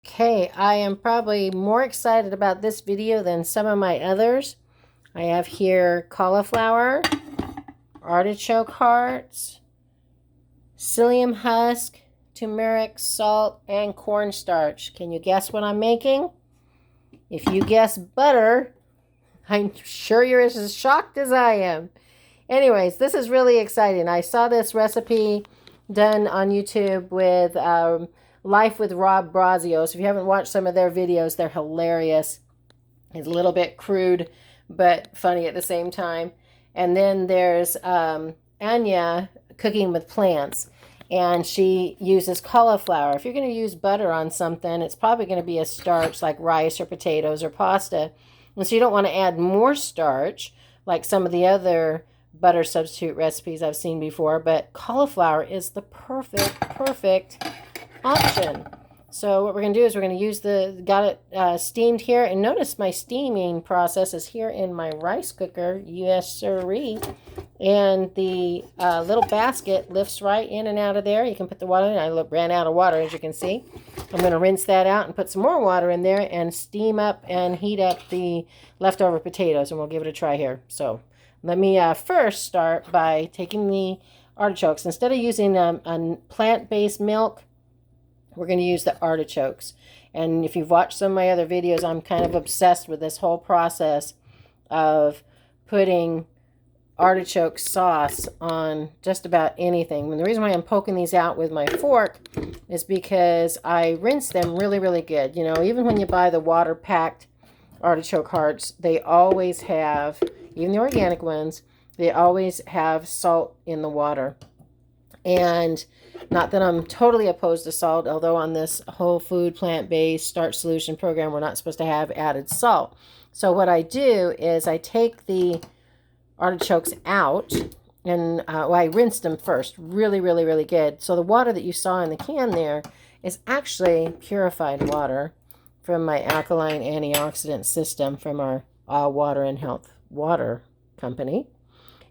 Okay, I am probably more excited about this video than some of my others. I have here cauliflower, artichoke hearts, psyllium husk, turmeric, salt, and cornstarch. Can you guess what I'm making? If you guess butter, I'm sure you're as shocked as I am. Anyways, this is really exciting. I saw this recipe done on YouTube with Life with Rob Brazios. If you haven't watched some of their videos, they're hilarious. It's a little bit crude, but funny at the same time. And then there's Anya Cooking with Plants, and she uses cauliflower. If you're going to use butter on something, it's probably going to be a starch like rice or potatoes or pasta. And so you don't want to add more starch like some of the other butter substitute recipes I've seen before, but cauliflower is the perfect option. So what we're going to do is we're going to use got it steamed here, and notice my steaming process is here in my rice cooker, yes sirree, and the little basket lifts right in and out of there. You can put the water in. I ran out of water, as you can see. I'm going to rinse that out and put some more water in there and steam up and heat up the leftover potatoes, and we'll give it a try here. So let me first start by taking the artichokes. Instead of using a plant-based milk, we're going to use the artichokes. And if you've watched some of my other videos, I'm kind of obsessed with this whole process of putting artichoke sauce on just about anything. And the reason why I'm poking these out with my fork is because I rinse them really good. You know, even when you buy the water-packed artichoke hearts, they always have, even the organic ones, they always have salt in the water. And not that I'm totally opposed to salt, although on this whole food plant-based starch solution program, we're not supposed to have added salt. So what I do is I take the artichokes out, and I rinsed them first really good. So the water that you saw in the can there is actually purified water from my alkaline antioxidant system from our Water and Health water company.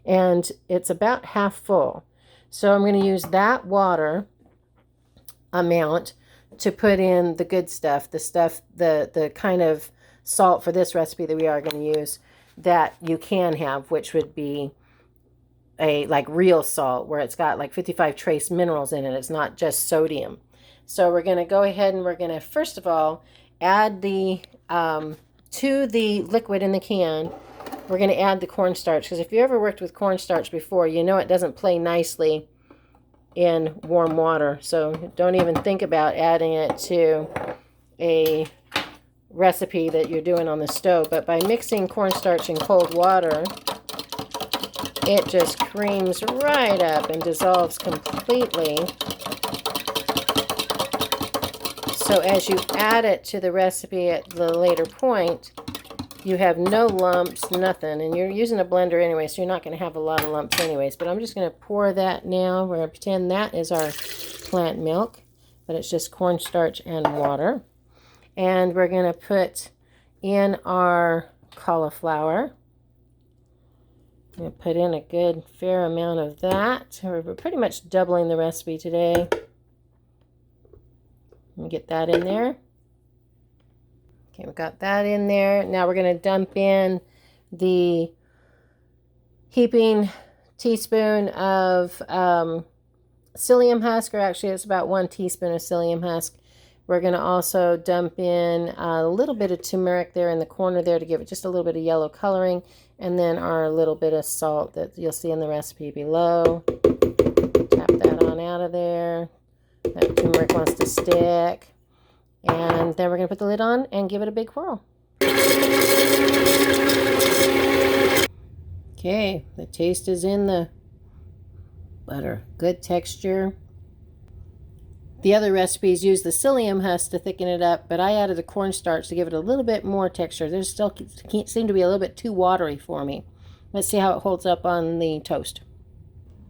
And it's about half full. So I'm going to use that water amount to put in the good stuff, the kind of salt for this recipe that we are going to use that you can have, which would be a like real salt where it's got like 55 trace minerals in it. It's not just sodium. So we're going to go ahead and we're going to first of all add the to the liquid in the can. We're going to add the cornstarch, because if you ever worked with cornstarch before, you know it doesn't play nicely in warm water. So don't even think about adding it to a recipe that you're doing on the stove. But by mixing cornstarch in cold water, it just creams right up and dissolves completely. So as you add it to the recipe at the later point, you have no lumps, nothing. And you're using a blender anyway, so you're not going to have a lot of lumps anyways. But I'm just going to pour that now. We're going to pretend that is our plant milk, but it's just cornstarch and water. And we're going to put in our cauliflower. I'm going to put in a good fair amount of that. We're pretty much doubling the recipe today. Let me get that in there. Okay, we've got that in there. Now we're going to dump in the heaping teaspoon of psyllium husk, or actually it's about 1 teaspoon of psyllium husk. We're going to also dump in a little bit of turmeric there in the corner there to give it just a little bit of yellow coloring, and then our little bit of salt that you'll see in the recipe below. Tap that on out of there. That turmeric wants to stick. And then we're going to put the lid on and give it a big whirl. Okay, the taste is in the butter. Good texture. The other recipes use the psyllium husk to thicken it up, but I added the cornstarch to give it a little bit more texture. There's still seem to be a little bit too watery for me. Let's see how it holds up on the toast.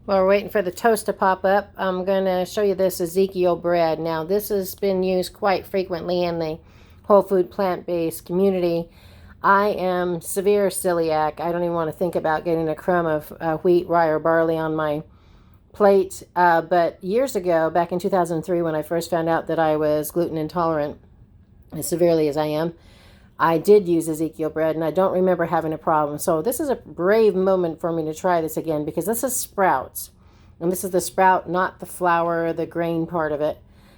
While we're waiting for the toast to pop up, I'm going to show you this Ezekiel bread. Now, this has been used quite frequently in the whole food plant-based community. I am severe celiac. I don't even want to think about getting a crumb of wheat, rye, or barley on my plate. But years ago, back in 2003, when I first found out that I was gluten intolerant, as severely as I am, I did use Ezekiel bread, and I don't remember having a problem. So this is a brave moment for me to try this again, because this is sprouts. And this is the sprout, not the flour, the grain part of it.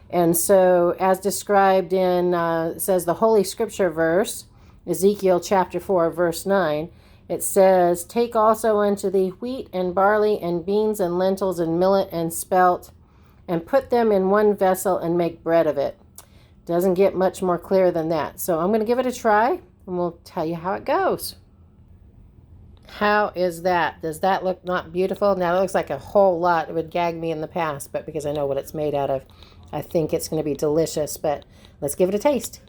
And so, as described in, it says the Holy Scripture verse, Ezekiel chapter 4, verse 9, it says, "Take also unto thee wheat and barley and beans and lentils and millet and spelt, and put them in one vessel and make bread of it." Doesn't get much more clear than that. So I'm going to give it a try, and we'll tell you how it goes. How is that? Does that look not beautiful? Now, it looks like a whole lot. It would gag me in the past, but because I know what it's made out of, I think it's going to be delicious. But let's give it a taste.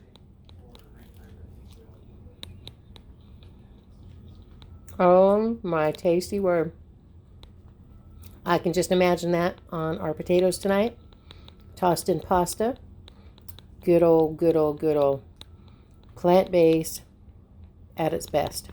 Oh, my tasty word. I can just imagine that on our potatoes tonight. Tossed in pasta. Good old plant-based at its best.